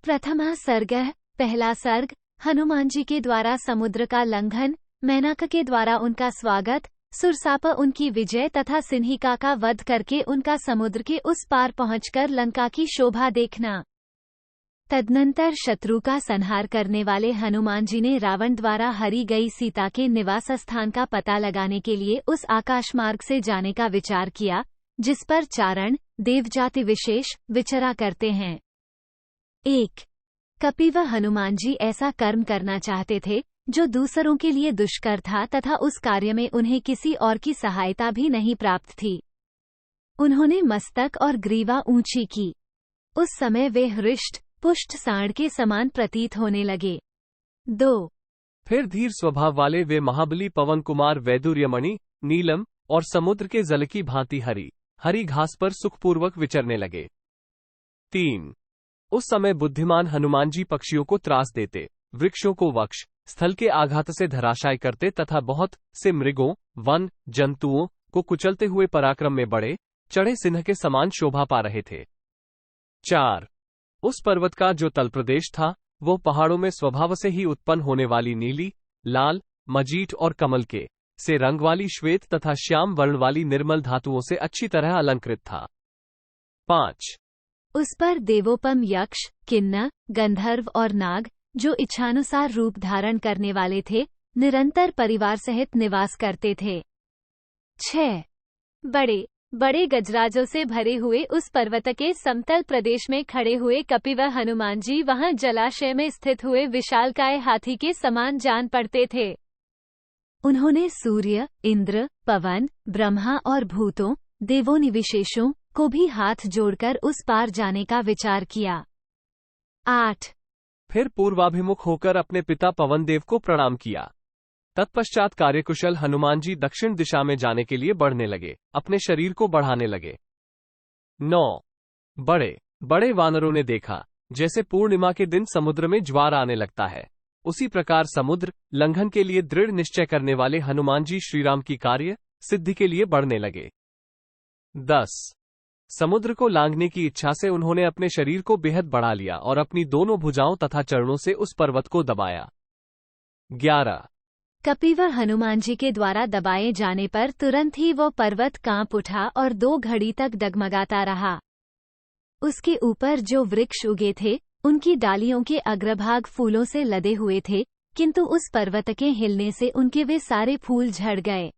प्रथमा सर्ग। पहला सर्ग। हनुमान जी के द्वारा समुद्र का लंघन, मेनका के द्वारा उनका स्वागत, सुरसाप उनकी विजय तथा सिंहिका का वध करके उनका समुद्र के उस पार पहुंचकर लंका की शोभा देखना। तदनंतर शत्रु का संहार करने वाले हनुमान जी ने रावण द्वारा हरी गई सीता के निवास स्थान का पता लगाने के लिए उस आकाश मार्ग से जाने का विचार किया, जिस पर चारण देवजाति विशेष विचरा करते हैं। 1. कपिवा हनुमान जी ऐसा कर्म करना चाहते थे जो दूसरों के लिए दुष्कर था तथा उस कार्य में उन्हें किसी और की सहायता भी नहीं प्राप्त थी। उन्होंने मस्तक और ग्रीवा ऊंची की। उस समय वे हृष्ट पुष्ट सांड के समान प्रतीत होने लगे। 2. फिर धीर स्वभाव वाले वे महाबली पवन कुमार वैदुर्यमणि, नीलम और समुद्र के जल की भांति हरी घास पर सुखपूर्वक विचरने लगे। 3. उस समय बुद्धिमान हनुमान जी पक्षियों को त्रास देते, वृक्षों को वक्ष स्थल के आघात से धराशायी करते तथा बहुत से मृगों वन जंतुओं को कुचलते हुए पराक्रम में बड़े चढ़े सिंह के समान शोभा पा रहे थे। 4. उस पर्वत का जो तल प्रदेश था वो पहाड़ों में स्वभाव से ही उत्पन्न होने वाली नीली, लाल, मजीठ और कमल के से रंग वाली श्वेत तथा श्याम वर्ण वाली निर्मल धातुओं से अच्छी तरह अलंकृत था। 5. उस पर देवोपम यक्ष, किन्नर, गंधर्व और नाग, जो इच्छानुसार रूप धारण करने वाले थे, निरंतर परिवार सहित निवास करते थे। 6. बड़े बड़े गजराजों से भरे हुए उस पर्वत के समतल प्रदेश में खड़े हुए कपिवा हनुमान जी वहां जलाशय में स्थित हुए विशालकाय हाथी के समान जान पड़ते थे। उन्होंने सूर्य, इंद्र, पवन, ब्रह्मा और भूतों, देवों निविशेषों को भी हाथ जोड़कर उस पार जाने का विचार किया। 8. फिर पूर्वाभिमुख होकर अपने पिता पवनदेव को प्रणाम किया। तत्पश्चात कार्यकुशल हनुमान जी दक्षिण दिशा में जाने के लिए बढ़ने लगे, अपने शरीर को बढ़ाने लगे। 9. बड़े बड़े वानरों ने देखा जैसे पूर्णिमा के दिन समुद्र में ज्वार आने लगता है, उसी प्रकार समुद्र लंघन के लिए दृढ़ निश्चय करने वाले हनुमान जी श्रीराम की कार्य सिद्धि के लिए बढ़ने लगे। 10. समुद्र को लांघने की इच्छा से उन्होंने अपने शरीर को बेहद बढ़ा लिया और अपनी दोनों भुजाओं तथा चरणों से उस पर्वत को दबाया। 11. कपिवा हनुमान जी के द्वारा दबाए जाने पर तुरंत ही वो पर्वत कांप उठा और 2 घड़ी तक डगमगाता रहा। उसके ऊपर जो वृक्ष उगे थे उनकी डालियों के अग्रभाग फूलों से लदे हुए थे, किंतु उस पर्वत के हिलने से उनके वे सारे फूल झड़ गए।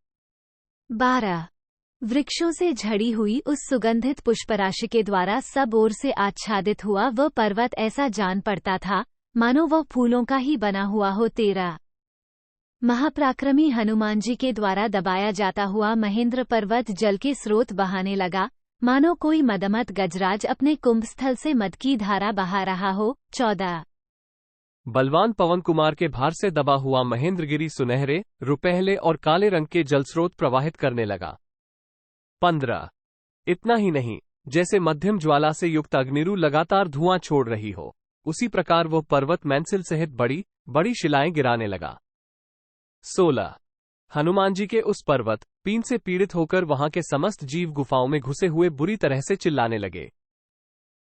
12. वृक्षों से झड़ी हुई उस सुगंधित पुष्पराशि के द्वारा सब ओर से आच्छादित हुआ वह पर्वत ऐसा जान पड़ता था मानो वह फूलों का ही बना हुआ हो। 13. महापराक्रमी हनुमान जी के द्वारा दबाया जाता हुआ महेंद्र पर्वत जल के स्रोत बहाने लगा, मानो कोई मदमत गजराज अपने कुंभस्थल से मद की धारा बहा रहा हो। 14. बलवान पवन कुमार के भार से दबा हुआ महेंद्रगिरी सुनहरे, रुपहले और काले रंग के जलस्रोत प्रवाहित करने लगा। 15. इतना ही नहीं, जैसे मध्यम ज्वाला से युक्त अग्निरु लगातार धुआं छोड़ रही हो, उसी प्रकार वो पर्वत मैंसिल सहित बड़ी बड़ी शिलाएं गिराने लगा। 16. हनुमान जी के उस पर्वत पीन से पीड़ित होकर वहां के समस्त जीव गुफाओं में घुसे हुए बुरी तरह से चिल्लाने लगे।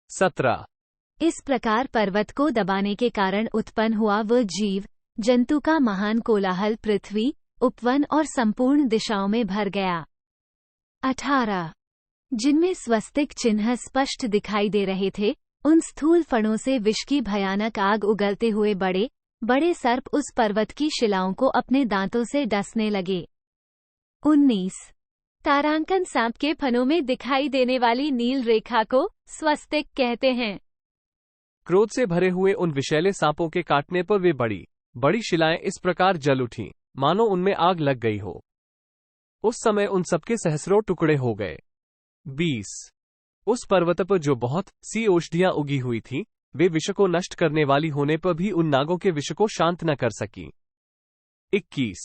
17. इस प्रकार पर्वत को दबाने के कारण उत्पन्न हुआ वह जीव जंतु का महान कोलाहल पृथ्वी, उपवन और संपूर्ण दिशाओं में भर गया। 18. जिनमें स्वस्तिक चिन्ह स्पष्ट दिखाई दे रहे थे, उन स्थूल फणों से विष की भयानक आग उगलते हुए बड़े बड़े सर्प उस पर्वत की शिलाओं को अपने दांतों से डसने लगे। 19. तारांकन सांप के फनों में दिखाई देने वाली नील रेखा को स्वस्तिक कहते हैं। क्रोध से भरे हुए उन विषैले सांपों के काटने पर वे बड़ी बड़ी शिलाएं इस प्रकार जल उठीं मानो उनमें आग लग गई हो। उस समय उन सबके सहस्रों टुकड़े हो गए। 20. उस पर्वत पर जो बहुत सी औषधियां उगी हुई थीं, वे विष को नष्ट करने वाली होने पर भी उन नागों के विष को शांत न कर सकी। 21.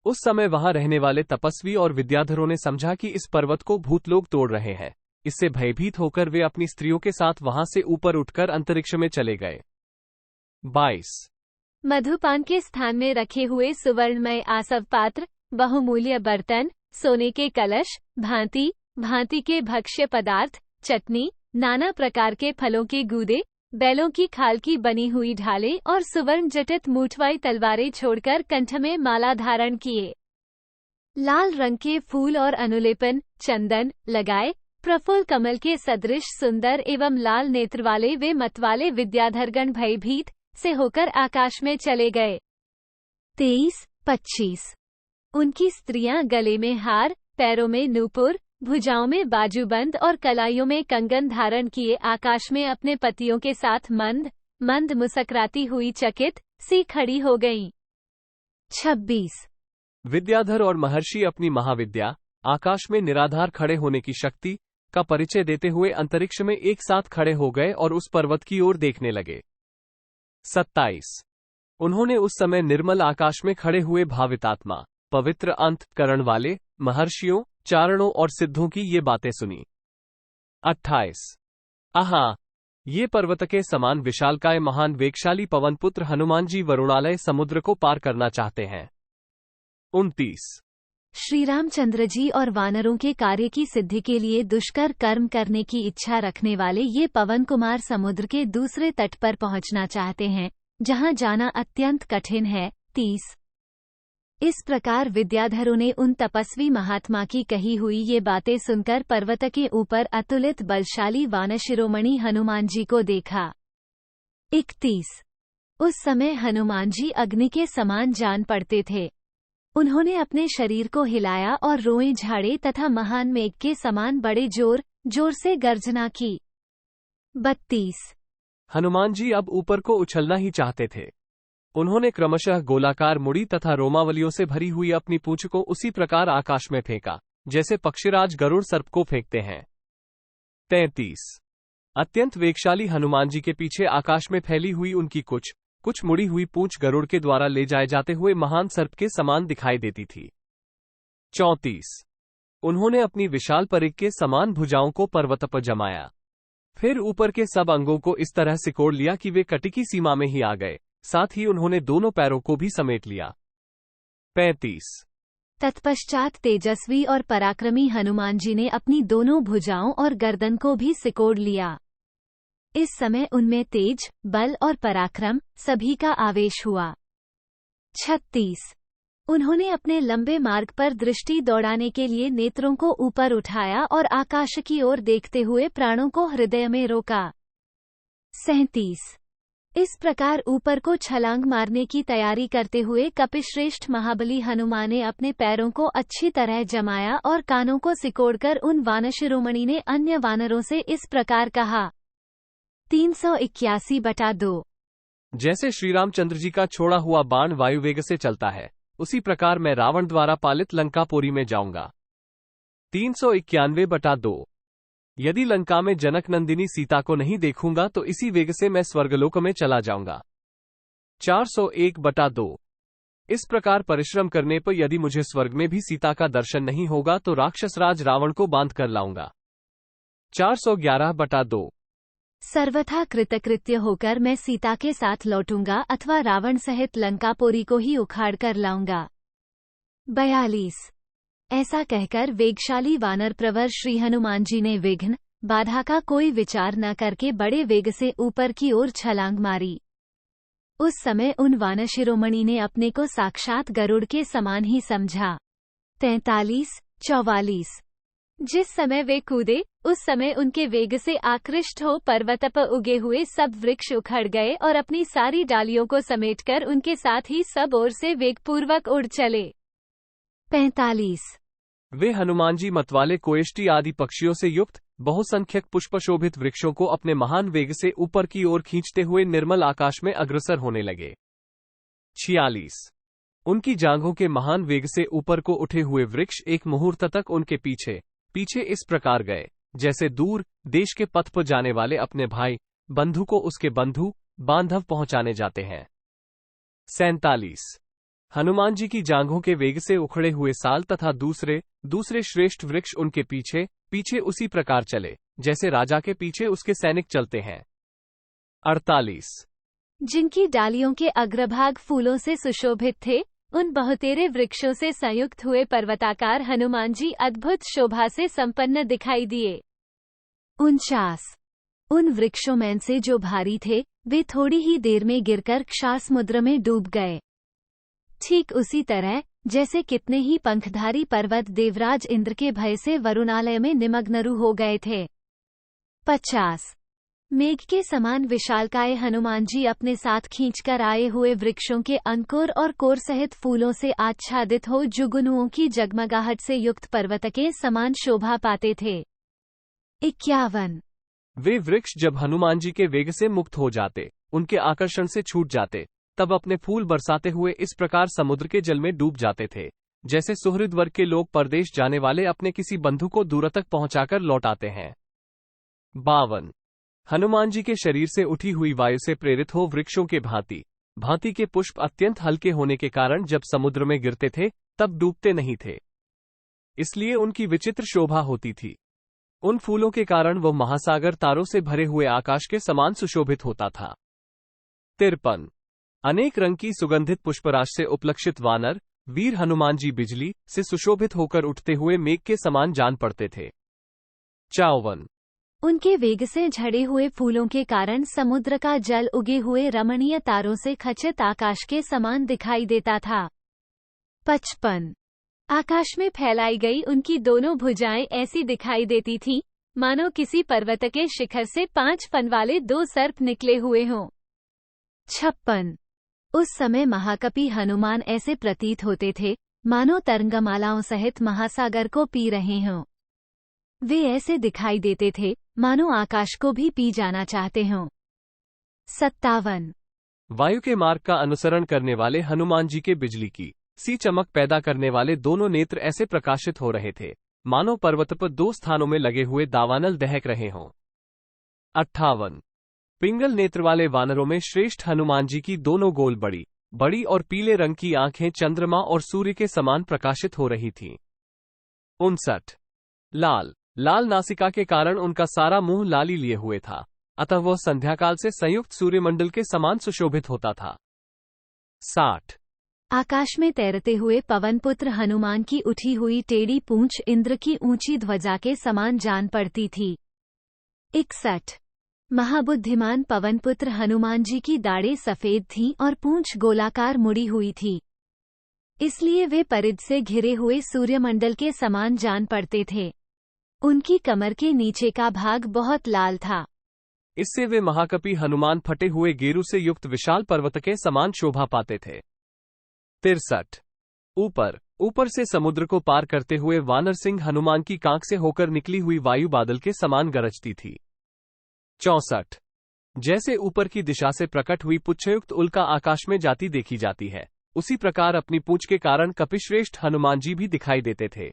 उस समय वहां रहने वाले तपस्वी और विद्याधरों ने समझा कि इस पर्वत को भूत लोग तोड़ रहे हैं, इससे भयभीत होकर वे अपनी स्त्रियों के साथ वहां से ऊपर उठकर अंतरिक्ष में चले गए। 22. मधुपान के स्थान में रखे हुए सुवर्णमय आसव पात्र, बहुमूल्य बर्तन, सोने के कलश, भांति भांति के भक्ष्य पदार्थ, चटनी, नाना प्रकार के फलों के गूदे, बैलों की खाल की बनी हुई ढालें और सुवर्ण जटित मूठवाई तलवारें छोड़कर कंठ में माला धारण किए। लाल रंग के फूल और अनुलेपन चंदन लगाए प्रफुल्ल कमल के सदृश सुंदर एवं लाल नेत्र वाले वे मतवाले विद्याधरगण भयभीत से होकर आकाश में चले गए। 23-25 उनकी स्त्रियां गले में हार, पैरों में नूपुर, भुजाओं में बाजूबंद और कलाइयों में कंगन धारण किए आकाश में अपने पतियों के साथ मंद मंद मुस्कुराती हुई चकित सी खड़ी हो गईं। 26 विद्याधर और महर्षि अपनी महाविद्या आकाश में निराधार खड़े होने की शक्ति का परिचय देते हुए अंतरिक्ष में एक साथ खड़े हो गए और उस पर्वत की ओर देखने लगे। 27 उन्होंने उस समय निर्मल आकाश में खड़े हुए भावितात्मा पवित्र अंतःकरण वाले महर्षियों, चारणों और सिद्धों की ये बातें सुनी। 28 आहा, ये पर्वत के समान विशालकाय महान वेगशाली पवन पुत्र हनुमान जी वरुणालय समुद्र को पार करना चाहते हैं। 29 श्री रामचंद्र जी और वानरों के कार्य की सिद्धि के लिए दुष्कर कर्म करने की इच्छा रखने वाले ये पवन कुमार समुद्र के दूसरे तट पर पहुंचना चाहते हैं, जहां जाना अत्यंत कठिन है। 30 इस प्रकार विद्याधरों ने उन तपस्वी महात्मा की कही हुई ये बातें सुनकर पर्वत के ऊपर अतुलित बलशाली वानशिरोमणि हनुमान जी को देखा। 31 उस समय हनुमान जी अग्नि के समान जान पड़ते थे। उन्होंने अपने शरीर को हिलाया और रोएं झाड़े तथा महान मेघ के समान बड़े जोर जोर से गर्जना की। 32 हनुमान जी अब ऊपर को उछलना ही चाहते थे। उन्होंने क्रमशः गोलाकार मुड़ी तथा रोमावलियों से भरी हुई अपनी पूंछ को उसी प्रकार आकाश में फेंका जैसे पक्षीराज गरुड़ सर्प को फेंकते हैं। 33 अत्यंत वेगशाली हनुमान जी के पीछे आकाश में फैली हुई उनकी कुछ मुड़ी हुई पूंछ गरुड़ के द्वारा ले जाए जाते हुए महान सर्प के समान दिखाई देती थी। 34 उन्होंने अपनी विशाल परिघ के समान भुजाओं को पर्वत पर जमाया, फिर ऊपर के सब अंगों को इस तरह सिकोड़ लिया कि वे कटी की सीमा में ही आ गए, साथ ही उन्होंने दोनों पैरों को भी समेट लिया। 35 तत्पश्चात तेजस्वी और पराक्रमी हनुमान जी ने अपनी दोनों भुजाओं और गर्दन को भी सिकोड़ लिया। इस समय उनमें तेज, बल और पराक्रम सभी का आवेश हुआ। 36 उन्होंने अपने लंबे मार्ग पर दृष्टि दौड़ाने के लिए नेत्रों को ऊपर उठाया और आकाश की ओर देखते हुए प्राणों को हृदय में रोका। 37 इस प्रकार ऊपर को छलांग मारने की तैयारी करते हुए कपिश्रेष्ठ महाबली हनुमान ने अपने पैरों को अच्छी तरह जमाया और कानों को सिकोड़कर उन वानशिरोमणि ने अन्य वानरों से इस प्रकार कहा। 381/2 जैसे श्रीरामचंद्र जी का छोड़ा हुआ बाण वायुवेग से चलता है, उसी प्रकार मैं रावण द्वारा पालित लंकापुरी में जाऊंगा। 391/2 यदि लंका में जनक नंदिनी सीता को नहीं देखूंगा तो इसी वेग से मैं स्वर्गलोक में चला जाऊंगा। 401/2 इस प्रकार परिश्रम करने पर यदि मुझे स्वर्ग में भी सीता का दर्शन नहीं होगा तो राक्षसराज रावण को बांध कर लाऊंगा। 411/2 सर्वथा कृतकृत्य होकर मैं सीता के साथ लौटूंगा अथवा रावण सहित लंकापुरी को ही उखाड़ कर लाऊंगा। 42 ऐसा कहकर वेगशाली वानर प्रवर श्री हनुमान जी ने विघ्न बाधा का कोई विचार न करके बड़े वेग से ऊपर की ओर छलांग मारी। उस समय उन वानशिरोमणि ने अपने को साक्षात गरुड़ के समान ही समझा। 43-44 जिस समय वे कूदे उस समय उनके वेग से आकृष्ट हो पर्वत पर उगे हुए सब वृक्ष उखड़ गए और अपनी सारी डालियों को समेटकर उनके साथ ही सब ओर से वेगपूर्वक उड़ चले। 45 वे हनुमान जी मतवाले कोयष्टी आदि पक्षियों से युक्त बहुसंख्यक पुष्पशोभित वृक्षों को अपने महान वेग से ऊपर की ओर खींचते हुए निर्मल आकाश में अग्रसर होने लगे। 46 उनकी जांघों के महान वेग से ऊपर को उठे हुए वृक्ष एक मुहूर्त तक उनके पीछे इस प्रकार गए जैसे दूर देश के पथ पर जाने वाले अपने भाई बंधु को उसके बंधु बांधव पहुंचाने जाते हैं। 47 हनुमान जी की जांघों के वेग से उखड़े हुए साल तथा दूसरे श्रेष्ठ वृक्ष उनके पीछे उसी प्रकार चले जैसे राजा के पीछे उसके सैनिक चलते हैं। 48 जिनकी डालियों के अग्रभाग फूलों से सुशोभित थे उन बहुतेरे वृक्षों से संयुक्त हुए पर्वताकार हनुमान जी अद्भुत शोभा से संपन्न दिखाई दिए। 49 उन वृक्षों में से जो भारी थे वे थोड़ी ही देर में गिरकर क्षार समुद्र में डूब गए। ठीक उसी तरह जैसे कितने ही पंखधारी पर्वत देवराज इंद्र के भय से वरुणालय में निमग्न हो गए थे। 50 मेघ के समान विशालकाय हनुमान जी अपने साथ खींचकर आए हुए वृक्षों के अंकुर और कोर सहित फूलों से आच्छादित हो जुगनुओं की जगमगाहट से युक्त पर्वत के समान शोभा पाते थे। 51 वे वृक्ष जब हनुमान जी के वेग से मुक्त हो जाते, उनके आकर्षण से छूट जाते, तब अपने फूल बरसाते हुए इस प्रकार समुद्र के जल में डूब जाते थे, जैसे सुहृद वर्ग के लोग परदेश जाने वाले अपने किसी बंधु को दूर तक पहुंचाकर लौट आते हैं। 52 हनुमान जी के शरीर से उठी हुई वायु से प्रेरित हो वृक्षों के भांति भांति के पुष्प अत्यंत हल्के होने के कारण जब समुद्र में गिरते थे तब डूबते नहीं थे, इसलिए उनकी विचित्र शोभा होती थी। उन फूलों के कारण वह महासागर तारों से भरे हुए आकाश के समान सुशोभित होता था। 53 अनेक रंग की सुगंधित पुष्पराश से उपलक्षित वानर वीर हनुमान जी बिजली से सुशोभित होकर उठते हुए मेघ के समान जान पड़ते थे। 54 उनके वेग से झड़े हुए फूलों के कारण समुद्र का जल उगे हुए रमणीय तारों से खचित आकाश के समान दिखाई देता था। 55 आकाश में फैलाई गई उनकी दोनों भुजाएं ऐसी दिखाई देती थीं, मानो किसी पर्वत के शिखर से 5 फन वाले 2 सर्प निकले हुए हों। 56 उस समय महाकपि हनुमान ऐसे प्रतीत होते थे, मानो तरंगमालाओं सहित महासागर को पी रहे हों। वे ऐसे दिखाई देते थे, मानो आकाश को भी पी जाना चाहते हों। 57 वायु के मार्ग का अनुसरण करने वाले हनुमान जी के बिजली की सी चमक पैदा करने वाले दोनों नेत्र ऐसे प्रकाशित हो रहे थे, मानो पर्वत पर 2 स्थानों में लगे हुए दावानल दहक रहे हों। 58 पिंगल नेत्र वाले वानरों में श्रेष्ठ हनुमान जी की दोनों गोल बड़ी बड़ी और पीले रंग की आंखें चंद्रमा और सूर्य के समान प्रकाशित हो रही थीं। 59 लाल लाल नासिका के कारण उनका सारा मुंह लाली लिए हुए था, अतः वह संध्याकाल से संयुक्त सूर्यमंडल के समान सुशोभित होता था। 60 आकाश में तैरते हुए पवनपुत्र हनुमान की उठी हुई टेढ़ी पूंछ इंद्र की ऊंची ध्वजा के समान जान पड़ती थी। 61 महाबुद्धिमान पवनपुत्र हनुमान जी की दाढ़ें सफेद थीं और पूंछ गोलाकार मुड़ी हुई थी, इसलिए वे परिध से घिरे हुए सूर्यमंडल के समान जान पड़ते थे। उनकी कमर के नीचे का भाग बहुत लाल था, इससे वे महाकपि हनुमान फटे हुए गेरू से युक्त विशाल पर्वत के समान शोभा पाते थे। 63 ऊपर ऊपर से समुद्र को पार करते हुए वानर सिंह हनुमान की कांख से होकर निकली हुई वायु बादल के समान गरजती थी। 64 जैसे ऊपर की दिशा से प्रकट हुई पुच्छयुक्त उल्का आकाश में जाती देखी जाती है, उसी प्रकार अपनी पूंछ के कारण कपिश्रेष्ठ हनुमान जी भी दिखाई देते थे।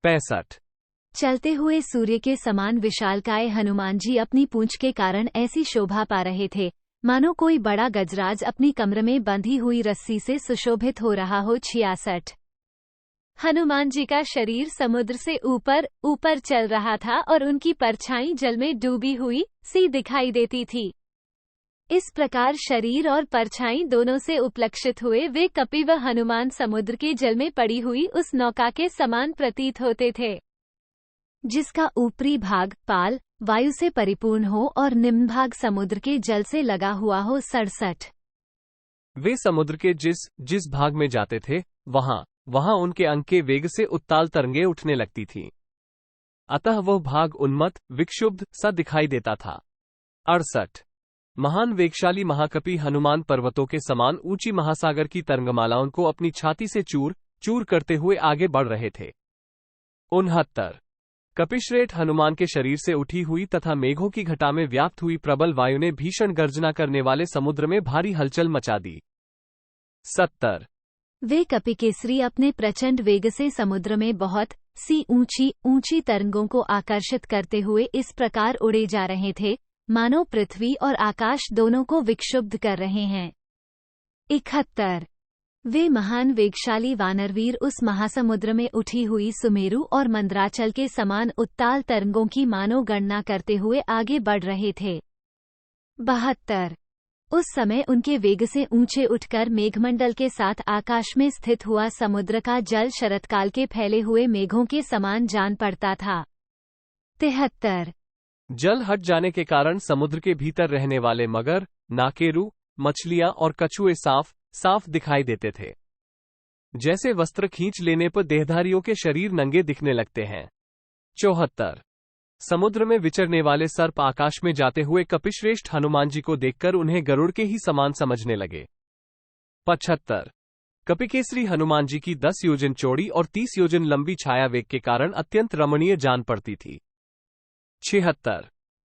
65 चलते हुए सूर्य के समान विशालकाय हनुमान जी अपनी पूंछ के कारण ऐसी शोभा पा रहे थे, मानो कोई बड़ा गजराज अपनी कमर में बंधी हुई रस्सी से सुशोभित हो रहा हो। 66 हनुमान जी का शरीर समुद्र से ऊपर ऊपर चल रहा था और उनकी परछाई जल में डूबी हुई सी दिखाई देती थी। इस प्रकार शरीर और परछाई दोनों से उपलक्षित हुए वे कपिव हनुमान समुद्र के जल में पड़ी हुई उस नौका के समान प्रतीत होते थे, जिसका ऊपरी भाग पाल वायु से परिपूर्ण हो और निम्न भाग समुद्र के जल से लगा हुआ हो। 67 वे समुद्र के जिस भाग में जाते थे वहां उनके अंक के वेग से उत्ताल तरंगे उठने लगती थीं, अतः वह भाग उन्मत्त विक्षुब्ध सा दिखाई देता था। 68 महान वेगशाली महाकपि हनुमान पर्वतों के समान ऊंची महासागर की तरंगमालाओं को अपनी छाती से चूर चूर करते हुए आगे बढ़ रहे थे। 69 कपिश्रेष्ठ हनुमान के शरीर से उठी हुई तथा मेघों की घटा में व्याप्त हुई प्रबल वायु ने भीषण गर्जना करने वाले समुद्र में भारी हलचल मचा दी। 70 वे कपिकेसरी अपने प्रचंड वेग से समुद्र में बहुत सी ऊंची ऊंची तरंगों को आकर्षित करते हुए इस प्रकार उड़े जा रहे थे, मानो पृथ्वी और आकाश दोनों को विक्षुब्ध कर रहे हैं। 71 वे महान वेगशाली वानरवीर उस महासमुद्र में उठी हुई सुमेरु और मंदराचल के समान उत्ताल तरंगों की मानो गणना करते हुए आगे बढ़ रहे थे। 72 उस समय उनके वेग से ऊंचे उठकर मेघमंडल के साथ आकाश में स्थित हुआ समुद्र का जल शरतकाल के फैले हुए मेघों के समान जान पड़ता था। 73 जल हट जाने के कारण समुद्र के भीतर रहने वाले मगर, नाकेरू, मछलियां और कछुए साफ साफ दिखाई देते थे। जैसे वस्त्र खींच लेने पर देहधारियों के शरीर नंगे दिखने लगते हैं। 74। समुद्र में विचरने वाले सर्प आकाश में जाते हुए कपिश्रेष्ठ हनुमान जी को देखकर उन्हें गरुड़ के ही समान समझने लगे। 75। कपिकेसरी हनुमान जी की 10 योजन चौड़ी और 30 योजन लंबी छाया वेग के कारण अत्यंत रमणीय जान पड़ती थी। 76।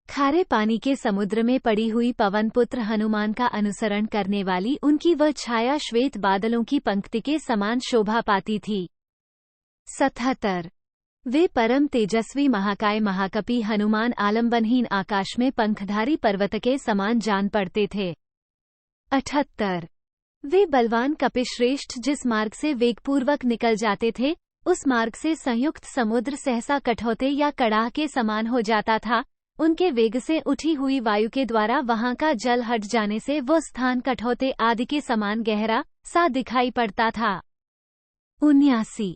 खारे पानी के समुद्र में पड़ी हुई पवन पुत्र हनुमान का अनुसरण करने वाली उनकी वह छाया श्वेत बादलों की पंक्ति के समान शोभा पाती थी। 77। वे परम तेजस्वी महाकाय महाकपि हनुमान आलंबनहीन आकाश में पंखधारी पर्वत के समान जान पड़ते थे। 78। वे बलवान कपिश्रेष्ठ जिस मार्ग से वेगपूर्वक निकल जाते थे, उस मार्ग से संयुक्त समुद्र सहसा कठौते या कड़ाह के समान हो जाता था। उनके वेग से उठी हुई वायु के द्वारा वहां का जल हट जाने से वो स्थान कठौते आदि के समान गहरा सा दिखाई पड़ता था। 79।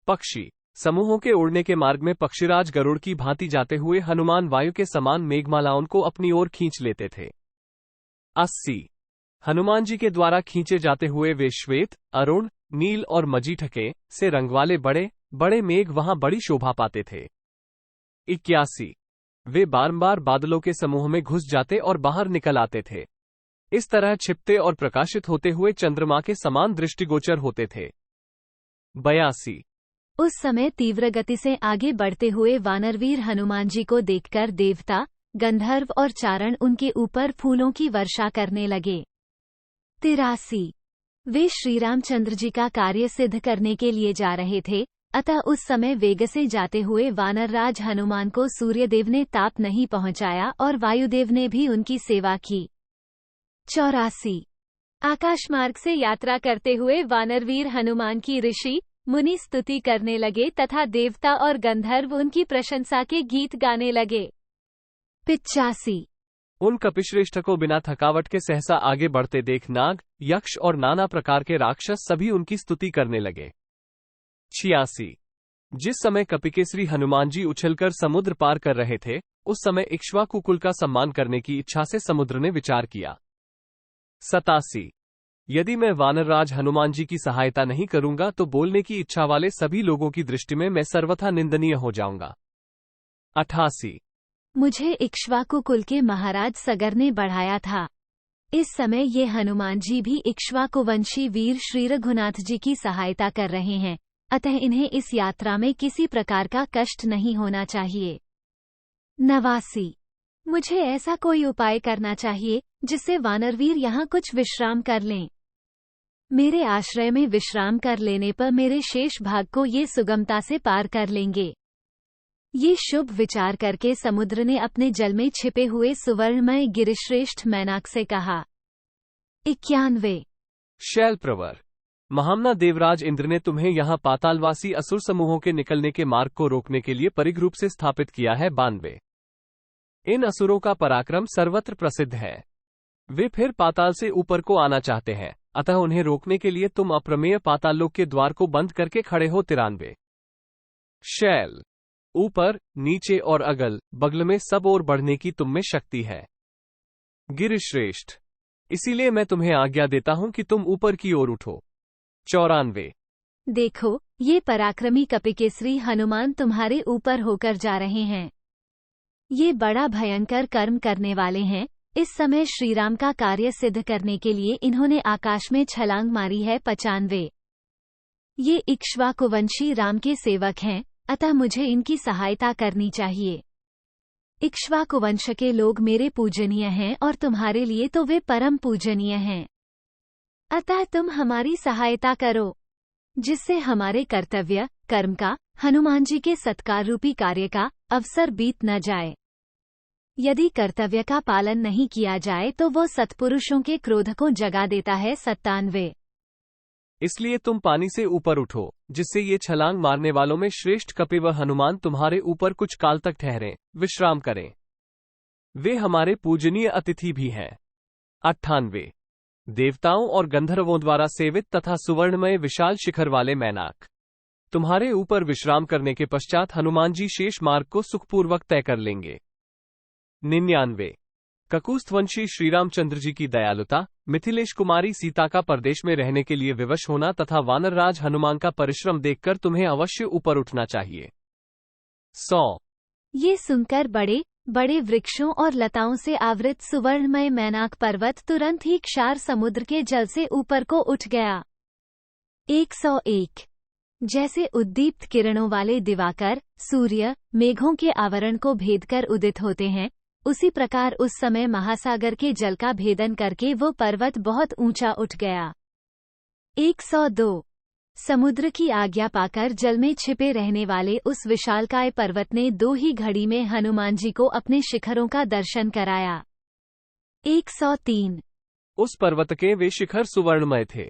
पक्षी समूहों के उड़ने के मार्ग में पक्षीराज गरुड़ की भांति जाते हुए हनुमान वायु के समान मेघमालाओं को अपनी ओर खींच लेते थे। 80। हनुमान जी के द्वारा खींचे जाते हुए वे श्वेत, अरुण, नील और मजीठके से रंग वाले बड़े बड़े मेघ वहां बड़ी शोभा पाते थे। 81। वे बारंबार बादलों के समूह में घुस जाते और बाहर निकल आते थे। इस तरह छिपते और प्रकाशित होते हुए चंद्रमा के समान दृष्टिगोचर होते थे। 82। उस समय तीव्र गति से आगे बढ़ते हुए वानरवीर हनुमान जी को देखकर देवता, गंधर्व और चारण उनके ऊपर फूलों की वर्षा करने लगे। 83। वे श्रीरामचंद्र जी का कार्य सिद्ध करने के लिए जा रहे थे, अतः उस समय वेग से जाते हुए वानरराज हनुमान को सूर्यदेव ने ताप नहीं पहुंचाया और वायुदेव ने भी उनकी सेवा की। 84। आकाशमार्ग से यात्रा करते हुए वानरवीर हनुमान की ऋषि मुनि स्तुति करने लगे तथा देवता और गंधर्व उनकी प्रशंसा के गीत गाने लगे। 85। उन कपिश्रेष्ठ को बिना थकावट के सहसा आगे बढ़ते देख नाग, यक्ष और नाना प्रकार के राक्षस सभी उनकी स्तुति करने लगे। 86। जिस समय कपिकेसरी हनुमान जी उछलकर समुद्र पार कर रहे थे, उस समय इक्ष्वाकु कुल का सम्मान करने की इच्छा से समुद्र ने विचार किया। 87। यदि मैं वानरराज हनुमान जी की सहायता नहीं करूंगा तो बोलने की इच्छा वाले सभी लोगों की दृष्टि में मैं सर्वथा निंदनीय हो जाऊंगा। 88। मुझे इक्ष्वाकु कुल के महाराज सगर ने बढ़ाया था। इस समय ये हनुमान जी भी इक्ष्वाकुवंशी वीर श्री रघुनाथ जी की सहायता कर रहे हैं, अतः इन्हें इस यात्रा में किसी प्रकार का कष्ट नहीं होना चाहिए। 89। मुझे ऐसा कोई उपाय करना चाहिए जिससे वानरवीर यहाँ कुछ विश्राम कर लें। मेरे आश्रय में विश्राम कर लेने पर मेरे शेष भाग को ये सुगमता से पार कर लेंगे। ये शुभ विचार करके समुद्र ने अपने जल में छिपे हुए सुवर्णमय गिरिश्रेष्ठ मैनाक से कहा। 91। शैल प्रवर महामना देवराज इंद्र ने तुम्हें यहाँ पातालवासी असुर समूहों के निकलने के मार्ग को रोकने के लिए परिघ रूप से स्थापित किया है। 92। इन असुरों का पराक्रम सर्वत्र प्रसिद्ध है। वे फिर पाताल से ऊपर को आना चाहते हैं, अतः उन्हें रोकने के लिए तुम अप्रमेय पाताललोक के द्वार को बंद करके खड़े हो। 93। शैल ऊपर, नीचे और अगल बगल में सब ओर बढ़ने की तुम में शक्ति है। गिरिश्रेष्ठ इसीलिए मैं तुम्हें आज्ञा देता हूं कि तुम ऊपर की ओर उठो। 94। देखो, ये पराक्रमी कपिकेसरी हनुमान तुम्हारे ऊपर होकर जा रहे हैं। ये बड़ा भयंकर कर्म करने वाले हैं। इस समय श्रीराम का कार्य सिद्ध करने के लिए इन्होंने आकाश में छलांग मारी है। 95। ये इक्ष्वाकुवंशी राम के सेवक हैं, अतः मुझे इनकी सहायता करनी चाहिए। इक्ष्वाकुवंश के लोग मेरे पूजनीय हैं और तुम्हारे लिए तो वे परम पूजनीय हैं, अतः तुम हमारी सहायता करो, जिससे हमारे कर्तव्य कर्म का, हनुमान जी के सत्कार रूपी कार्य का अवसर बीत न जाए। यदि कर्तव्य का पालन नहीं किया जाए तो वो सत्पुरुषों के क्रोध को जगा देता है। 97। इसलिए तुम पानी से ऊपर उठो, जिससे ये छलांग मारने वालों में श्रेष्ठ कपिव हनुमान तुम्हारे ऊपर कुछ काल तक ठहरें, विश्राम करें। वे हमारे पूजनीय अतिथि भी हैं। 98। देवताओं और गंधर्वों द्वारा सेवित तथा सुवर्णमय विशाल शिखर वाले मैनाक तुम्हारे ऊपर विश्राम करने के पश्चात हनुमान जी शेष मार्ग को सुखपूर्वक तय कर लेंगे। 99। ककुस्थवंशी श्रीरामचंद्र जी की दयालुता, मिथिलेश कुमारी सीता का परदेश में रहने के लिए विवश होना तथा वानरराज हनुमान का परिश्रम देखकर तुम्हें अवश्य ऊपर उठना चाहिए। 100। ये सुनकर बड़े बड़े वृक्षों और लताओं से आवृत सुवर्णमय मैनाक पर्वत तुरंत ही क्षार समुद्र के जल से ऊपर को उठ गया। 101। जैसे उद्दीप्त किरणों वाले दिवाकर सूर्य मेघों के आवरण को भेदकर उदित होते हैं, उसी प्रकार उस समय महासागर के जल का भेदन करके वो पर्वत बहुत ऊंचा उठ गया। 102। समुद्र की आज्ञा पाकर जल में छिपे रहने वाले उस विशालकाय पर्वत ने 2 ही घड़ी में हनुमान जी को अपने शिखरों का दर्शन कराया। 103। उस पर्वत के वे शिखर सुवर्णमय थे।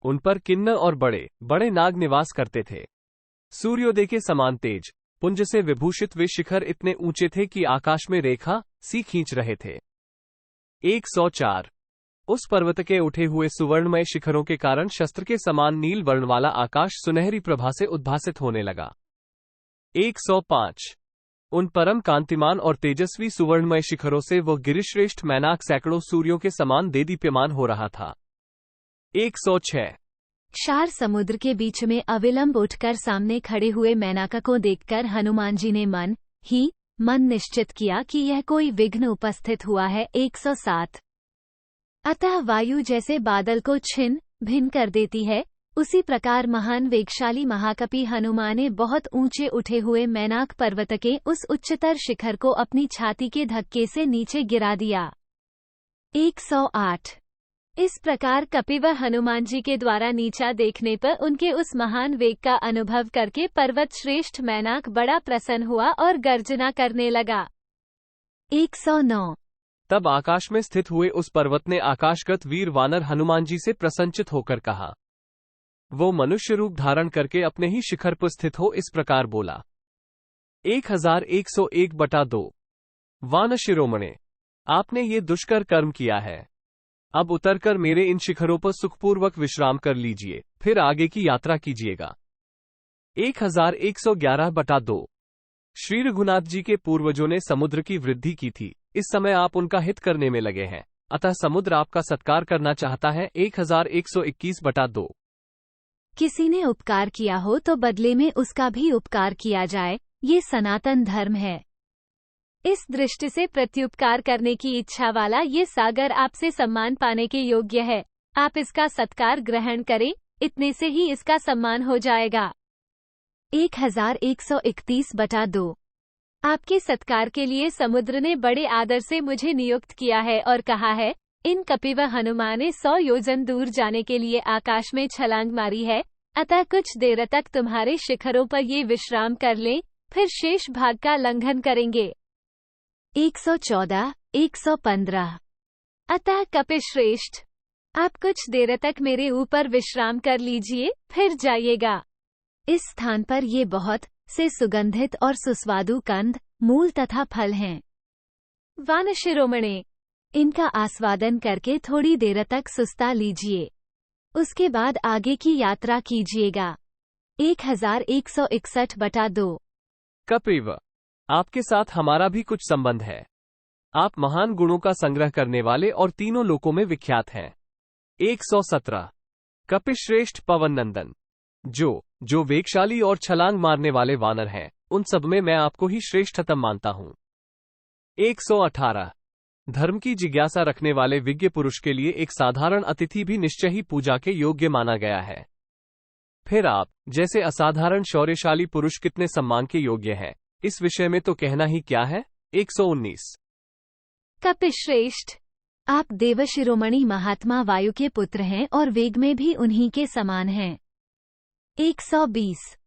उन पर किन्नर और बड़े बड़े नाग निवास करते थे। सूर्योदय के समान तेज पुंज से विभूषित वे शिखर इतने ऊंचे थे कि आकाश में रेखा सी खींच रहे थे। 104। उस पर्वत के उठे हुए सुवर्णमय शिखरों के कारण शस्त्र के समान नील वर्ण वाला आकाश सुनहरी प्रभा से उद्भासित होने लगा। 105। उन परम कांतिमान और तेजस्वी सुवर्णमय शिखरों से वह गिरिश्रेष्ठ मैनाक सैकड़ों सूर्यों के समान देदीप्यमान हो रहा था। 106। क्षार समुद्र के बीच में अविलंब उठकर सामने खड़े हुए मैनाक को देखकर हनुमान जी ने मन निश्चित किया कि यह कोई विघ्न उपस्थित हुआ है। 107। अतः वायु जैसे बादल को छिन्न भिन्न कर देती है, उसी प्रकार महान वेगशाली महाकपि हनुमान ने बहुत ऊंचे उठे हुए मैनाक पर्वत के उस उच्चतर शिखर को अपनी छाती के धक्के से नीचे गिरा दिया। 108। इस प्रकार कपिव हनुमान जी के द्वारा नीचा देखने पर उनके उस महान वेग का अनुभव करके पर्वत श्रेष्ठ मैनाक बड़ा प्रसन्न हुआ और गर्जना करने लगा। 109। तब आकाश में स्थित हुए उस पर्वत ने आकाशगत वीर वानर हनुमान जी से प्रसन्नचित होकर कहा। वो मनुष्य रूप धारण करके अपने ही शिखर पर स्थित हो इस प्रकार बोला। 1101/2। वान शिरोमणे, आपने ये दुष्कर कर्म किया है। अब उतरकर मेरे इन शिखरों पर सुखपूर्वक विश्राम कर लीजिए, फिर आगे की यात्रा कीजिएगा। 1111/2। श्री रघुनाथ जी के पूर्वजों ने समुद्र की वृद्धि की थी, इस समय आप उनका हित करने में लगे हैं, अतः समुद्र आपका सत्कार करना चाहता है। 1121/2। किसी ने उपकार किया हो तो बदले में उसका भी उपकार किया जाए, ये सनातन धर्म है। इस दृष्टि से प्रत्युपकार करने की इच्छा वाला ये सागर आपसे सम्मान पाने के योग्य है। आप इसका सत्कार ग्रहण करें, इतने से ही इसका सम्मान हो जाएगा। 1131/2। आपके सत्कार के लिए समुद्र ने बड़े आदर से मुझे नियुक्त किया है और कहा है, इन कपिव हनुमान ने 100 योजन दूर जाने के लिए आकाश में छलांग मारी है, अतः कुछ देर तक तुम्हारे शिखरों पर ये विश्राम कर लें, फिर शेष भाग का लंघन करेंगे। 114/115। अतः कपिश्रेष्ठ, आप कुछ देर तक मेरे ऊपर विश्राम कर लीजिए, फिर जाइएगा। इस स्थान पर ये बहुत से सुगंधित और सुस्वादु कंद मूल तथा फल हैं। वान शिरोमणे, इनका आस्वादन करके थोड़ी देर तक सुस्ता लीजिए, उसके बाद आगे की यात्रा कीजिएगा। 1161/2। कपिव, आपके साथ हमारा भी कुछ संबंध है। आप महान गुणों का संग्रह करने वाले और तीनों लोकों में विख्यात हैं। 117। कपिश्रेष्ठ पवन नंदन, जो वेगशाली और छलांग मारने वाले वानर हैं, उन सब में मैं आपको ही श्रेष्ठतम मानता हूं। 118। धर्म की जिज्ञासा रखने वाले विज्ञ पुरुष के लिए एक साधारण अतिथि भी निश्चय ही पूजा के योग्य माना गया है। फिर आप जैसे असाधारण शौर्यशाली पुरुष कितने सम्मान के योग्य हैं, इस विषय में तो कहना ही क्या है। 119। कपिश्रेष्ठ, आप देवशिरोमणि महात्मा वायु के पुत्र हैं और वेग में भी उन्हीं के समान हैं। 120।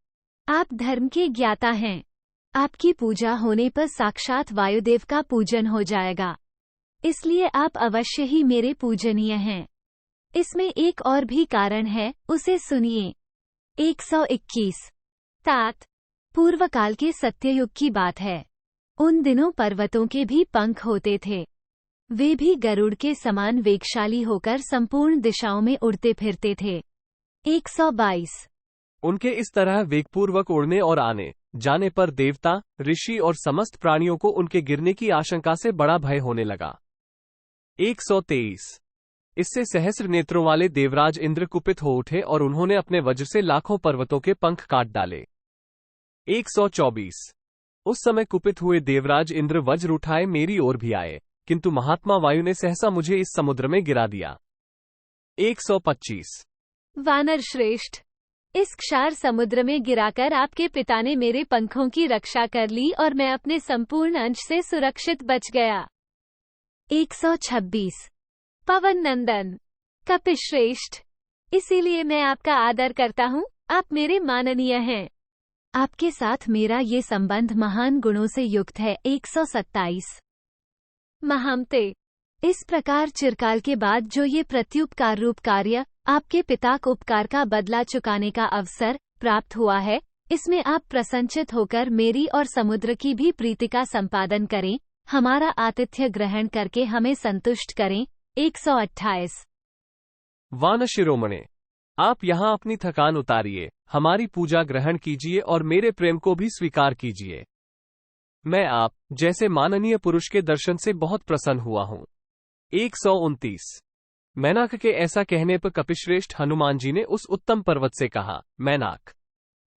आप धर्म के ज्ञाता हैं। आपकी पूजा होने पर साक्षात वायुदेव का पूजन हो जाएगा, इसलिए आप अवश्य ही मेरे पूजनीय हैं। इसमें एक और भी कारण है, उसे सुनिए। 121। तात, पूर्व काल के सत्ययुग की बात है। उन दिनों पर्वतों के भी पंख होते थे, वे भी गरुड़ के समान वेगशाली होकर संपूर्ण दिशाओं में उड़ते फिरते थे। 122। उनके इस तरह वेगपूर्वक उड़ने और आने जाने पर देवता, ऋषि और समस्त प्राणियों को उनके गिरने की आशंका से बड़ा भय होने लगा। 123। इससे सहस्र नेत्रों वाले देवराज इंद्र कुपित हो उठे और उन्होंने अपने वज्र से लाखों पर्वतों के पंख काट डाले। 124। उस समय कुपित हुए देवराज इंद्र वज्र उठाए मेरी ओर भी आए, किंतु महात्मा वायु ने सहसा मुझे इस समुद्र में गिरा दिया। 125। वानर श्रेष्ठ, इस क्षार समुद्र में गिराकर आपके पिता ने मेरे पंखों की रक्षा कर ली और मैं अपने संपूर्ण अंश से सुरक्षित बच गया। 126। पवन नंदन, कपिश्रेष्ठ, इसीलिए मैं आपका आदर करता हूँ, आप मेरे माननीय हैं। आपके साथ मेरा ये संबंध महान गुणों से युक्त है। 127। महामते, इस प्रकार चिरकाल के बाद जो ये प्रत्युपकार रूप कार्य आपके पिता को उपकार का बदला चुकाने का अवसर प्राप्त हुआ है, इसमें आप प्रसन्नचित होकर मेरी और समुद्र की भी प्रीति का संपादन करें, हमारा आतिथ्य ग्रहण करके हमें संतुष्ट करें। 128। वान शिरोमणे, आप यहाँ अपनी थकान उतारिए, हमारी पूजा ग्रहण कीजिए और मेरे प्रेम को भी स्वीकार कीजिए। मैं आप जैसे माननीय पुरुष के दर्शन से बहुत प्रसन्न हुआ हूँ। 129। मैनाक के ऐसा कहने पर कपिश्रेष्ठ हनुमान जी ने उस उत्तम पर्वत से कहा, मैनाक,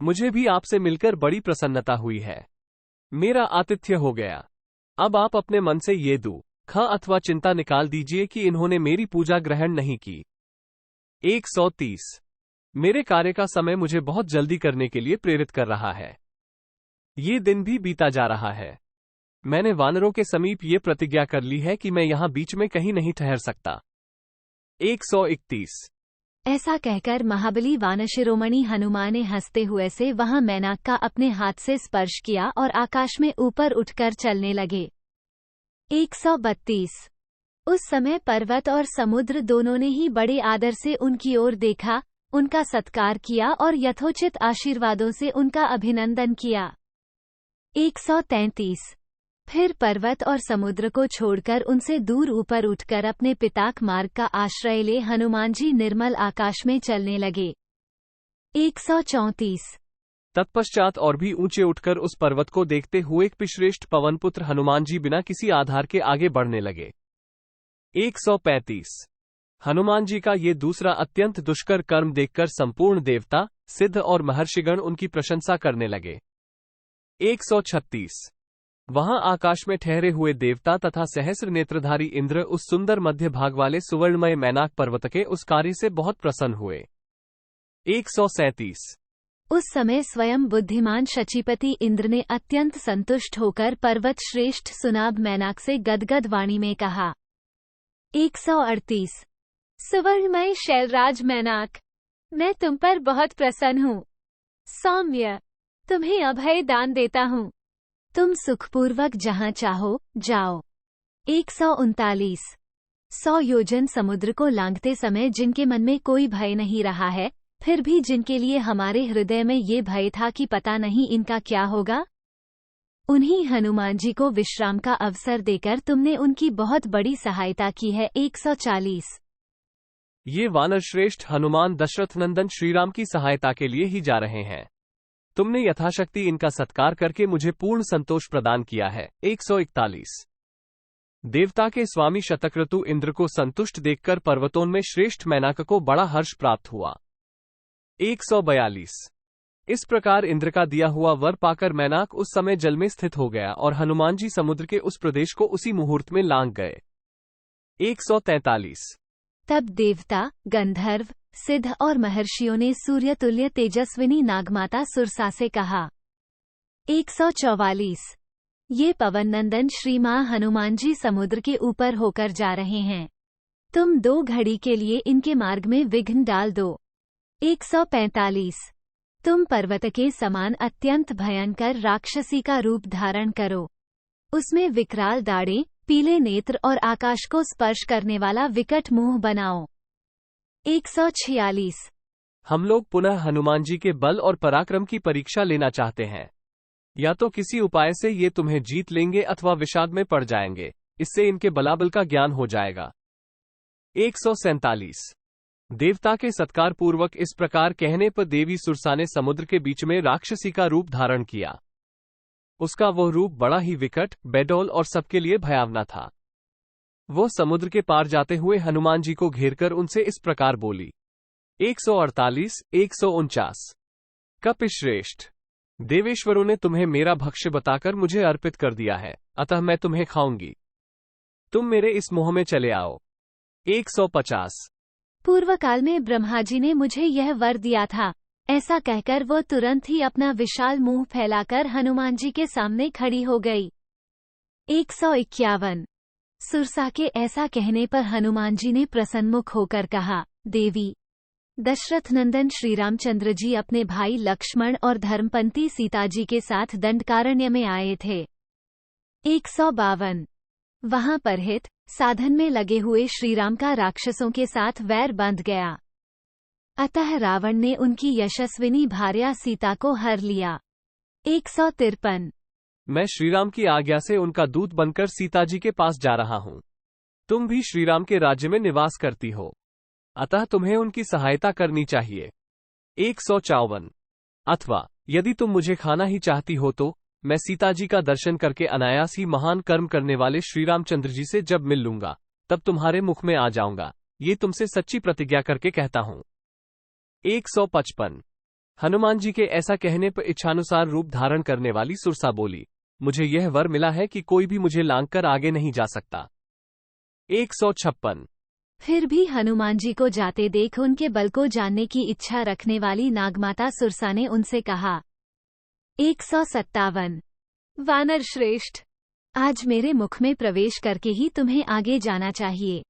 मुझे भी आपसे मिलकर बड़ी प्रसन्नता हुई है। मेरा आतिथ्य हो गया। अब आप अपने मन से ये दुख अथवा चिंता निकाल दीजिए कि इन्होंने मेरी पूजा ग्रहण नहीं की। 130। मेरे कार्य का समय मुझे बहुत जल्दी करने के लिए प्रेरित कर रहा है। ये दिन भी बीता जा रहा है। मैंने वानरों के समीप ये प्रतिज्ञा कर ली है कि मैं यहां बीच में कहीं नहीं ठहर सकता। 131। ऐसा कहकर महाबली वानशिरोमणि हनुमान ने हंसते हुए से वहां मैनाक का अपने हाथ से स्पर्श किया और आकाश में ऊपर उठकर चलने लगे। 132। उस समय पर्वत और समुद्र दोनों ने ही बड़े आदर से उनकी ओर देखा, उनका सत्कार किया और यथोचित आशीर्वादों से उनका अभिनंदन किया। 133। फिर पर्वत और समुद्र को छोड़कर उनसे दूर ऊपर उठकर अपने पिताक मार्ग का आश्रय ले हनुमान जी निर्मल आकाश में चलने लगे। 134। तत्पश्चात और भी ऊंचे उठकर उस पर्वत को देखते हुए पिश्रेष्ठ पवनपुत्र हनुमान जी बिना किसी आधार के आगे बढ़ने लगे। 135। हनुमान जी का ये दूसरा अत्यंत दुष्कर कर्म देखकर संपूर्ण देवता, सिद्ध और महर्षिगण उनकी प्रशंसा करने लगे। 136। वहां आकाश में ठहरे हुए देवता तथा सहस्र नेत्रधारी इंद्र उस सुंदर मध्य भाग वाले सुवर्णमय मैनाक पर्वत के उस कार्य से बहुत प्रसन्न हुए। 137। उस समय स्वयं बुद्धिमान शचीपति इंद्र ने अत्यंत संतुष्ट होकर पर्वत श्रेष्ठ सुनाब मैनाक से गदगद वाणी में कहा। 138। सुवर्णमय शैलराज मैनाक, मैं तुम पर बहुत प्रसन्न हूँ। सौम्य, तुम्हें अभय दान देता हूँ। तुम सुखपूर्वक जहाँ चाहो जाओ। 139। 100 योजन समुद्र को लांघते समय जिनके मन में कोई भय नहीं रहा है, फिर भी जिनके लिए हमारे हृदय में ये भय था कि पता नहीं इनका क्या होगा, उन्हीं हनुमान जी को विश्राम का अवसर देकर तुमने उनकी बहुत बड़ी सहायता की है। 140। ये वानर श्रेष्ठ हनुमान दशरथ नंदन श्रीराम की सहायता के लिए ही जा रहे हैं। तुमने यथाशक्ति इनका सत्कार करके मुझे पूर्ण संतोष प्रदान किया है। 141। देवता के स्वामी शतक्रतु इंद्र को संतुष्ट देखकर पर्वतोन्मेष श्रेष्ठ मैनाक को बड़ा हर्ष प्राप्त हुआ। 142। इस प्रकार इंद्र का दिया हुआ वर पाकर मैनाक उस समय जल में स्थित हो गया और हनुमान जी समुद्र के उस प्रदेश को उसी मुहूर्त में लांघ गए। 143। तब देवता, गंधर्व, सिद्ध और महर्षियों ने सूर्यतुल्य तेजस्विनी नागमाता सुरसा से कहा। 144। ये पवन नंदन श्री मां हनुमान जी समुद्र के ऊपर होकर जा रहे हैं। तुम 2 घड़ी के लिए इनके मार्ग में विघ्न डाल दो। 145। तुम पर्वत के समान अत्यंत भयंकर राक्षसी का रूप धारण करो। उसमें विकराल दाढ़ें, पीले नेत्र और आकाश को स्पर्श करने वाला विकट मुंह बनाओ। 146। हम लोग पुनः हनुमान जी के बल और पराक्रम की परीक्षा लेना चाहते हैं। या तो किसी उपाय से ये तुम्हें जीत लेंगे अथवा विषाद में पड़ जाएंगे, इससे इनके बलाबल का ज्ञान हो जाएगा। 147। देवता के सत्कार पूर्वक इस प्रकार कहने पर देवी सुरसा ने समुद्र के बीच में राक्षसी का रूप धारण किया उसका वह रूप बड़ा ही विकट, बेडौल और सबके लिए भयावना था। वो समुद्र के पार जाते हुए हनुमान जी को घेरकर उनसे इस प्रकार बोली। 148, 149। कपिश्रेष्ठ, देवेश्वरों ने तुम्हें मेरा भक्ष्य बताकर मुझे अर्पित कर दिया है, अतः मैं तुम्हें खाऊंगी। तुम मेरे इस मोह में चले आओ। 150। पूर्व काल में ब्रह्मा जी ने मुझे यह वर दिया था। ऐसा कहकर वो तुरंत ही अपना विशाल मुंह फैलाकर हनुमान जी के सामने खड़ी हो गई। 151। सुरसा के ऐसा कहने पर हनुमान जी ने प्रसन्नमुख होकर कहा, देवी, दशरथ नंदन श्री रामचंद्र जी अपने भाई लक्ष्मण और धर्मपंती सीता जी के साथ दंडकारण्य में आए थे। 152। वहां पर हित साधन में लगे हुए श्रीराम का राक्षसों के साथ वैर बंध गया, अतः रावण ने उनकी यशस्विनी भार्या सीता को हर लिया। 153। मैं श्रीराम की आज्ञा से उनका दूत बनकर सीता जी के पास जा रहा हूं। तुम भी श्रीराम के राज्य में निवास करती हो, अतः तुम्हें उनकी सहायता करनी चाहिए। 154। अथवा यदि तुम मुझे खाना ही चाहती हो तो मैं सीता जी का दर्शन करके अनायास ही महान कर्म करने वाले श्री रामचंद्र जी से जब मिल लूंगा तब तुम्हारे मुख में आ जाऊंगा, ये तुमसे सच्ची प्रतिज्ञा करके कहता हूं। 155। हनुमान जी के ऐसा कहने पर इच्छानुसार रूप धारण करने वाली सुरसा बोली, मुझे यह वर मिला है कि कोई भी मुझे लांघकर आगे नहीं जा सकता। 156। फिर भी हनुमान जी को जाते देख उनके बल को जानने की इच्छा रखने वाली नागमाता सुरसा ने उनसे कहा। 157। वानर श्रेष्ठ, आज मेरे मुख में प्रवेश करके ही तुम्हें आगे जाना चाहिए।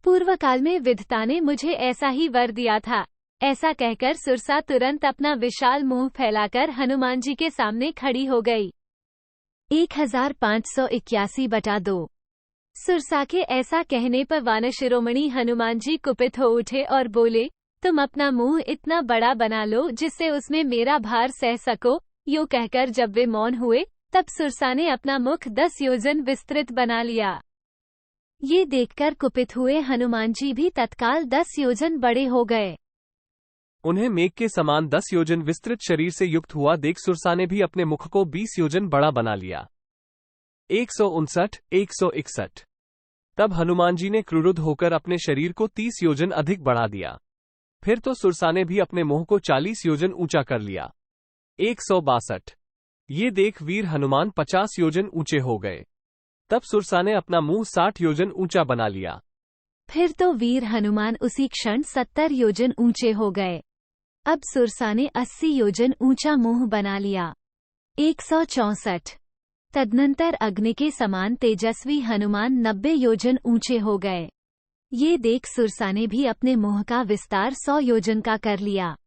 पूर्व काल में विधाता ने मुझे ऐसा ही वर दिया था। ऐसा कहकर सुरसा तुरंत अपना विशाल मुंह फैलाकर हनुमान जी के सामने खड़ी हो गई। 1581/2। सुरसा के ऐसा कहने पर वानर शिरोमणि हनुमान जी कुपित हो उठे और बोले, तुम अपना मुंह इतना बड़ा बना लो जिससे उसमें मेरा भार सह सको। यूं कहकर जब वे मौन हुए तब सुरसा ने अपना मुख 10 योजन विस्तृत बना लिया। ये देखकर कुपित हुए हनुमान जी भी तत्काल 10 योजन बड़े हो गए। उन्हें मेघ के समान 10 योजन विस्तृत शरीर से युक्त हुआ देख सुरसा ने भी अपने मुख को 20 योजन बड़ा बना लिया। 159, 161। तब हनुमान जी ने क्रुद्ध होकर अपने शरीर को 30 योजन अधिक बढ़ा दिया। फिर तो सुरसा ने भी अपने मुंह को 40 योजन ऊंचा कर लिया। 162। ये देख वीर हनुमान 50 योजन ऊंचे हो गए। तब सुरसा ने अपना मुंह 60 योजन ऊंचा बना लिया। फिर तो वीर हनुमान उसी क्षण 70 योजन ऊंचे हो गए। अब सुरसा ने 80 योजन ऊंचा मुंह बना लिया। 164। तदनंतर अग्नि के समान तेजस्वी हनुमान 90 योजन ऊंचे हो गए। ये देख सुरसा ने भी अपने मुंह का विस्तार 100 योजन का कर लिया।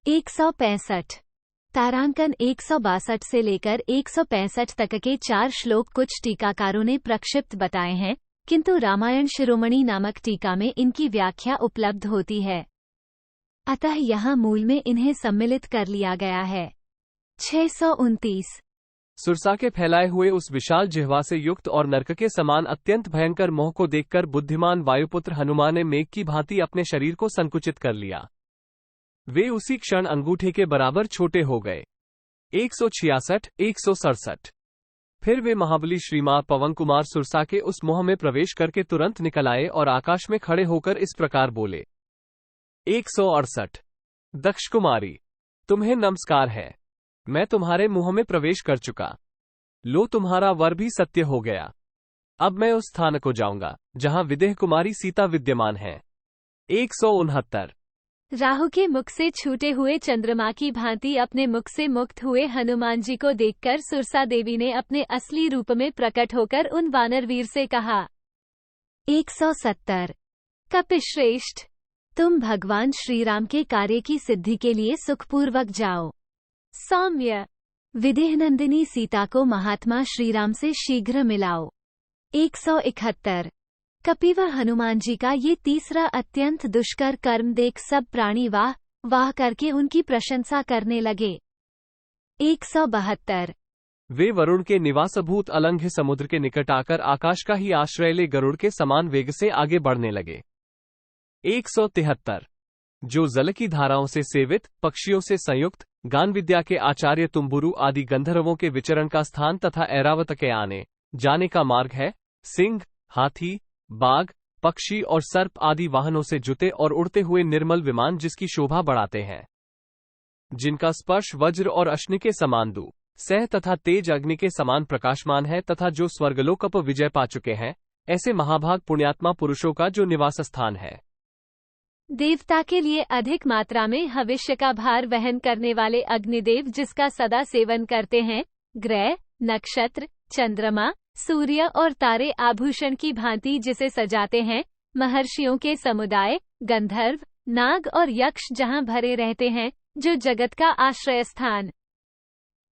165। तारांकन 162 से लेकर 165 तक के 4 श्लोक कुछ टीकाकारों ने प्रक्षिप्त बताए हैं, किंतु रामायण शिरोमणि नामक टीका में इनकी व्याख्या उपलब्ध होती है, अतः यहाँ मूल में इन्हें सम्मिलित कर लिया गया है। 629। सुरसा के फैलाए हुए उस विशाल जिह्वा से युक्त और नरक के समान अत्यंत भयंकर मोह को देखकर बुद्धिमान वायुपुत्र हनुमान ने मेघ की भांति अपने शरीर को संकुचित कर लिया। वे उसी क्षण अंगूठे के बराबर छोटे हो गए। 166, 167। फिर वे महाबली श्रीमान पवन कुमार सुरसा के उस मोह में प्रवेश करके तुरंत निकल आए और आकाश में खड़े होकर इस प्रकार बोले। 168। दक्ष कुमारी, तुम्हें नमस्कार है। मैं तुम्हारे मुंह में प्रवेश कर चुका। लो, तुम्हारा वर भी सत्य हो गया। अब मैं उस स्थान को जाऊंगा जहां विदेह कुमारी सीता विद्यमान है। 169। राहु के मुख से छूटे हुए चंद्रमा की भांति अपने मुख से मुक्त हुए हनुमान जी को देखकर सुरसा देवी ने अपने असली रूप में प्रकट होकर उन वानरवीर से कहा। 170। कपिश्रेष्ठ, तुम भगवान श्रीराम के कार्य की सिद्धि के लिए सुखपूर्वक जाओ। सौम्य, विदेह नंदिनी सीता को महात्मा श्रीराम से शीघ्र मिलाओ। 171। कपिवा हनुमान जी का ये तीसरा अत्यंत दुष्कर कर्म देख सब प्राणी वाह वाह करके उनकी प्रशंसा करने लगे। 172। वे वरुण के निवासभूत अलंघ्य समुद्र के निकट आकर आकाश का ही आश्रय ले गरुड़ के समान वेग से आगे बढ़ने लगे। 173। जो जल की धाराओं से सेवित, पक्षियों से संयुक्त, गान विद्या के आचार्य तुम्बुरु आदि गंधर्वों के विचरण का स्थान तथा ऐरावत के आने जाने का मार्ग है। सिंह, हाथी, बाघ, पक्षी और सर्प आदि वाहनों से जुते और उड़ते हुए निर्मल विमान जिसकी शोभा बढ़ाते हैं, जिनका स्पर्श वज्र और अश्नि के समान दू सह तथा तेज अग्नि के समान प्रकाशमान है, तथा जो स्वर्गलोक पर विजय पा चुके हैं, ऐसे महाभाग पुण्यात्मा पुरुषों का जो निवास स्थान है। देवता के लिए अधिक मात्रा में भविष्य का भार वहन करने वाले अग्निदेव जिसका सदा सेवन करते हैं, ग्रह, नक्षत्र, चंद्रमा, सूर्य और तारे आभूषण की भांति जिसे सजाते हैं, महर्षियों के समुदाय, गंधर्व, नाग और यक्ष जहां भरे रहते हैं, जो जगत का आश्रय स्थान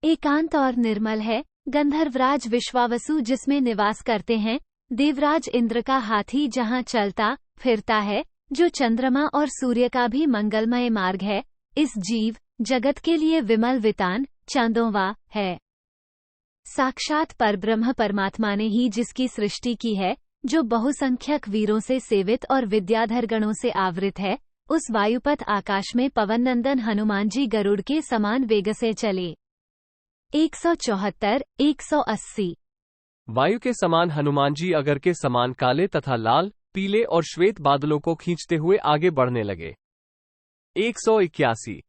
एकांत और निर्मल है, गंधर्वराज विश्वावसु जिसमें निवास करते हैं, देवराज इंद्र का हाथी जहां चलता फिरता है, जो चंद्रमा और सूर्य का भी मंगलमय मार्ग है, इस जीव जगत के लिए विमल वितान चांदोवा है। साक्षात परब्रह्म परमात्मा ने ही जिसकी सृष्टि की है, जो बहुसंख्यक वीरों से सेवित और विद्याधर गणों से आवृत है, उस वायुपथ आकाश में पवन नंदन हनुमान जी गरुड़ के समान वेग से चले। 174, 180। वायु के समान हनुमान जी अगर के समान काले तथा लाल, पीले और श्वेत बादलों को खींचते हुए आगे बढ़ने लगे। 181।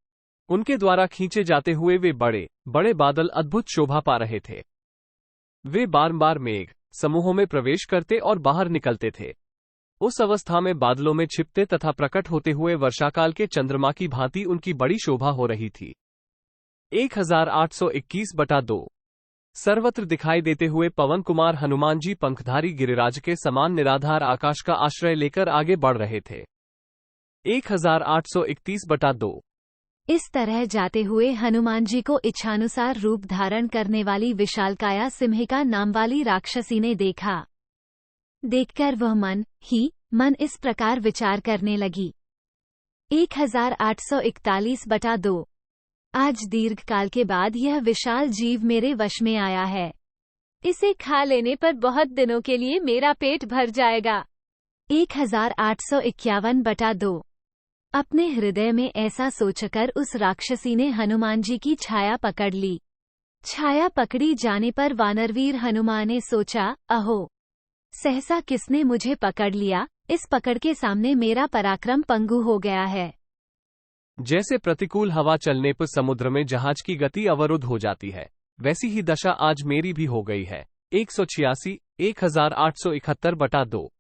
उनके द्वारा खींचे जाते हुए वे बड़े बड़े बादल अद्भुत शोभा पा रहे थे। वे बार-बार मेघ समूहों में प्रवेश करते और बाहर निकलते थे। उस अवस्था में बादलों में छिपते तथा प्रकट होते हुए वर्षाकाल के चंद्रमा की भांति उनकी बड़ी शोभा हो रही थी। 1821/2। सर्वत्र दिखाई देते हुए पवन कुमार हनुमान जी पंखधारी गिरिराज के समान निराधार आकाश का आश्रय लेकर आगे बढ़ रहे थे। 1831/2। इस तरह जाते हुए हनुमान जी को इच्छानुसार रूप धारण करने वाली विशालकाया सिंहिका नाम वाली राक्षसी ने देखा। देखकर वह मन इस प्रकार विचार करने लगी। 1841/2। आज दीर्घ काल के बाद यह विशाल जीव मेरे वश में आया है। इसे खा लेने पर बहुत दिनों के लिए मेरा पेट भर जाएगा। 1851/2। अपने हृदय में ऐसा सोचकर उस राक्षसी ने हनुमान जी की छाया पकड़ ली। छाया पकड़ी जाने पर वानरवीर हनुमान ने सोचा, अहो, सहसा किसने मुझे पकड़ लिया, इस पकड़ के सामने मेरा पराक्रम पंगु हो गया है। जैसे प्रतिकूल हवा चलने पर समुद्र में जहाज की गति अवरुद्ध हो जाती है, वैसी ही दशा आज मेरी भी हो गई है। 186, 1871/2।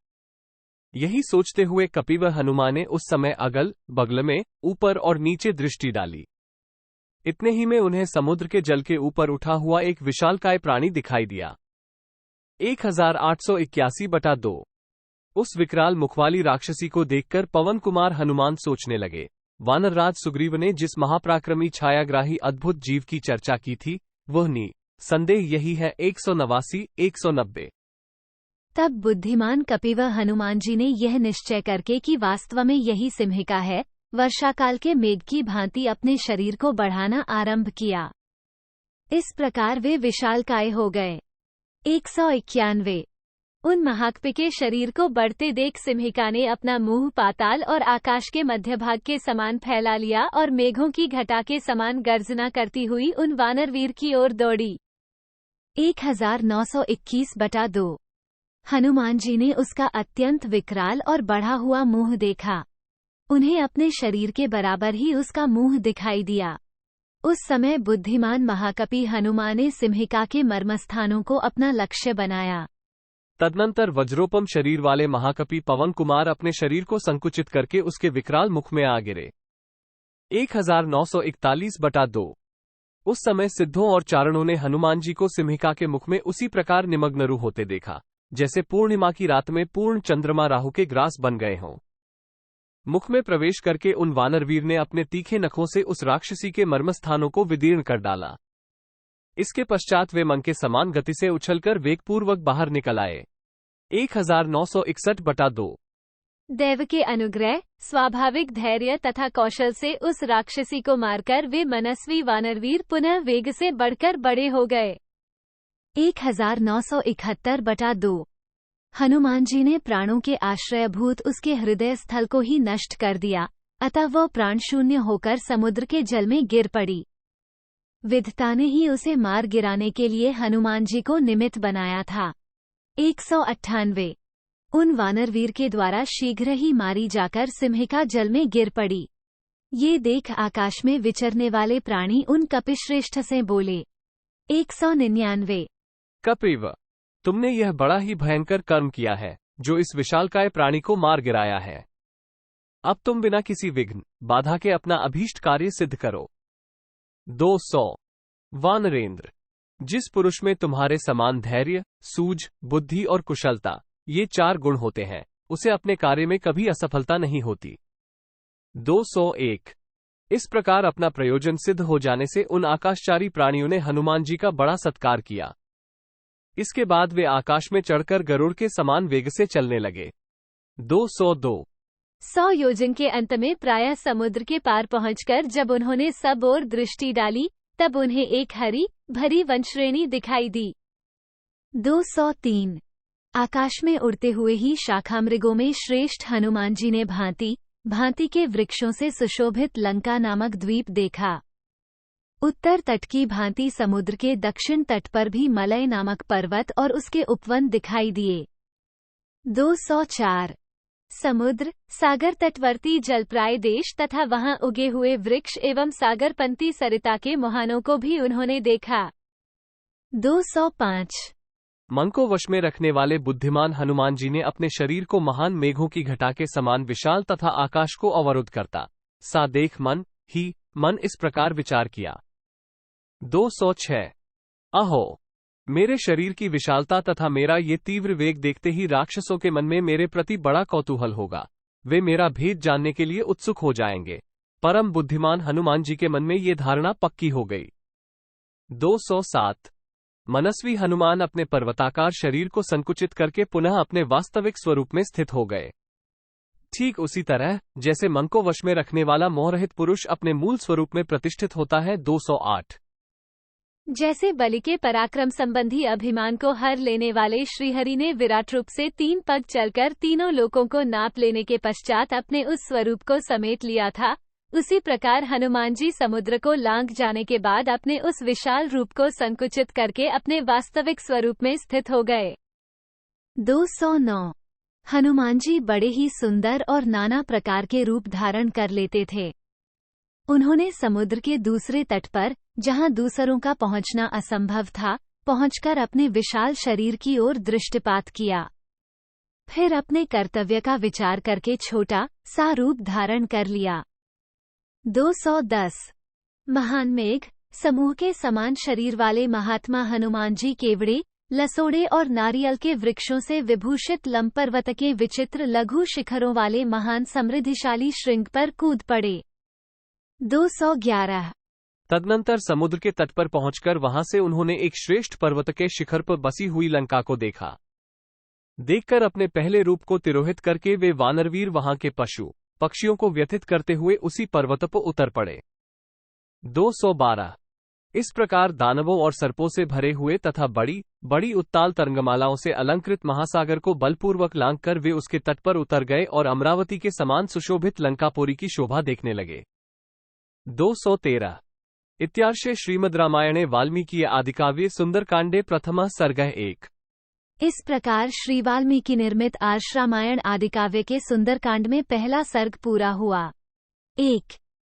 यही सोचते हुए कपिव हनुमान ने उस समय अगल बगल में ऊपर और नीचे दृष्टि डाली। इतने ही में उन्हें समुद्र के जल के ऊपर उठा हुआ एक विशालकाय प्राणी दिखाई दिया। 1881/2। उस विकराल मुखवाली राक्षसी को देखकर पवन कुमार हनुमान सोचने लगे, वानरराज सुग्रीव ने जिस महापराक्रमी छायाग्राही अद्भुत जीव की चर्चा की थी, वह संदेह यही है। 189, 190। तब बुद्धिमान कपिव हनुमान जी ने यह निश्चय करके कि वास्तव में यही सिंहिका है, वर्षाकाल के मेघ की भांति अपने शरीर को बढ़ाना आरंभ किया। इस प्रकार वे विशालकाय हो गए। 191। उन महाकपि के शरीर को बढ़ते देख सिंहिका ने अपना मुंह पाताल और आकाश के मध्य भाग के समान फैला लिया और मेघों की घटा के समान गर्जना करती हुई उन वानरवीर की ओर दौड़ी। 1921/2। हनुमान जी ने उसका अत्यंत विकराल और बढ़ा हुआ मुंह देखा। उन्हें अपने शरीर के बराबर ही उसका मुंह दिखाई दिया। उस समय बुद्धिमान महाकपि हनुमान ने सिंहिका के मर्मस्थानों को अपना लक्ष्य बनाया। तदनंतर वज्रोपम शरीर वाले महाकपि पवन कुमार अपने शरीर को संकुचित करके उसके विकराल मुख में आ गिरे। 1941/2। उस समय सिद्धों और चारणों ने हनुमान जी को सिंहिका के मुख में उसी प्रकार निमग्न होते देखा, जैसे पूर्णिमा की रात में पूर्ण चंद्रमा राहु के ग्रास बन गए हों। मुख में प्रवेश करके उन वानरवीर ने अपने तीखे नखों से उस राक्षसी के मर्मस्थानों को विदीर्ण कर डाला। इसके पश्चात वे मंक के समान गति से उछलकर वेगपूर्वक बाहर निकल आए। 1961/2। देव के अनुग्रह, स्वाभाविक धैर्य तथा कौशल से उस राक्षसी को मारकर वे मनस्वी वानरवीर पुनः वेग से बढ़कर बड़े हो गए। 1971/2। हनुमान जी ने प्राणों के आश्रयभूत उसके हृदय स्थल को ही नष्ट कर दिया, अतः वह प्राण शून्य होकर समुद्र के जल में गिर पड़ी। विधाता ने ही उसे मार गिराने के लिए हनुमान जी को निमित्त बनाया था। 198 उन वानरवीर के द्वारा शीघ्र ही मारी जाकर सिंहिका जल में गिर पड़ी। ये देख आकाश में विचरने वाले प्राणी उन कपिश्रेष्ठ से बोले। 199 कपिव, तुमने यह बड़ा ही भयंकर कर्म किया है, जो इस विशालकाय प्राणी को मार गिराया है। अब तुम बिना किसी विघ्न बाधा के अपना अभीष्ट कार्य सिद्ध करो। 200 वानरेंद्र, जिस पुरुष में तुम्हारे समान धैर्य, सूझ, बुद्धि और कुशलता, ये 4 गुण होते हैं, उसे अपने कार्य में कभी असफलता नहीं होती। 201 इस प्रकार अपना प्रयोजन सिद्ध हो जाने से उन आकाशचारी प्राणियों ने हनुमान जी का बड़ा सत्कार किया। इसके बाद वे आकाश में चढ़कर गरुड़ के समान वेग से चलने लगे। 202 100 योजन के अंत में प्रायः समुद्र के पार पहुंचकर जब उन्होंने सब ओर दृष्टि डाली, तब उन्हें एक हरी भरी वनश्रेणी दिखाई दी। 203 आकाश में उड़ते हुए ही शाखामृगों में श्रेष्ठ हनुमान जी ने भांति भांति के वृक्षों से सुशोभित लंका नामक द्वीप देखा। उत्तर तट की भांति समुद्र के दक्षिण तट पर भी मलय नामक पर्वत और उसके उपवन दिखाई दिए। 204 समुद्र, सागर तटवर्ती जलप्राय देश तथा वहां उगे हुए वृक्ष एवं सागरपंती सरिता के मुहानों को भी उन्होंने देखा। 205 मन को वश में रखने वाले बुद्धिमान हनुमान जी ने अपने शरीर को महान मेघों की घटा के समान विशाल तथा आकाश को अवरुद्ध करता सा देख मन इस प्रकार विचार किया। 206 अहो, मेरे शरीर की विशालता तथा मेरा ये तीव्र वेग देखते ही राक्षसों के मन में मेरे प्रति बड़ा कौतूहल होगा। वे मेरा भेद जानने के लिए उत्सुक हो जाएंगे। परम बुद्धिमान हनुमान जी के मन में ये धारणा पक्की हो गई। 207 मनस्वी हनुमान अपने पर्वताकार शरीर को संकुचित करके पुनः अपने वास्तविक स्वरूप में स्थित हो गए। ठीक उसी तरह जैसे मन को वश में रखने वाला मोहरहित पुरुष अपने मूल स्वरूप में प्रतिष्ठित होता है। 208 जैसे बलि के पराक्रम संबंधी अभिमान को हर लेने वाले श्रीहरि ने विराट रूप से 3 पग चलकर तीनों लोकों को नाप लेने के पश्चात अपने उस स्वरूप को समेट लिया था, उसी प्रकार हनुमान जी समुद्र को लांघ जाने के बाद अपने उस विशाल रूप को संकुचित करके अपने वास्तविक स्वरूप में स्थित हो गए। 209 हनुमान जी बड़े ही सुंदर और नाना प्रकार के रूप धारण कर लेते थे। उन्होंने समुद्र के दूसरे तट पर, जहां दूसरों का पहुंचना असंभव था, पहुंचकर अपने विशाल शरीर की ओर दृष्टिपात किया। फिर अपने कर्तव्य का विचार करके छोटा सा रूप धारण कर लिया। 210 महान मेघ समूह के समान शरीर वाले महात्मा हनुमान जी केवड़े, लसोड़े और नारियल के वृक्षों से विभूषित लंपर्वत के विचित्र लघु शिखरों वाले महान समृद्धिशाली श्रृंग पर कूद पड़े। 211 तदनंतर समुद्र के तट पर पहुंचकर वहां से उन्होंने एक श्रेष्ठ पर्वत के शिखर पर बसी हुई लंका को देखा। देखकर अपने पहले रूप को तिरोहित करके वे वानरवीर वहां के पशु पक्षियों को व्यथित करते हुए उसी पर्वत पर उतर पड़े। 212 इस प्रकार दानवों और सर्पों से भरे हुए तथा बड़ी बड़ी उत्ताल तरंगमालाओं से अलंकृत महासागर को बलपूर्वक लांघकर वे उसके तट पर उतर गए और अमरावती के समान सुशोभित लंकापुरी की शोभा देखने लगे। 213 इत्यार्षे श्रीमद् रामायणे वाल्मीकि आदिकाव्ये सुंदरकांडे प्रथमः सर्गः 1। इस प्रकार श्री वाल्मीकि निर्मित आर्ष रामायण आदिकाव्य के सुंदरकांड में पहला सर्ग पूरा हुआ। 1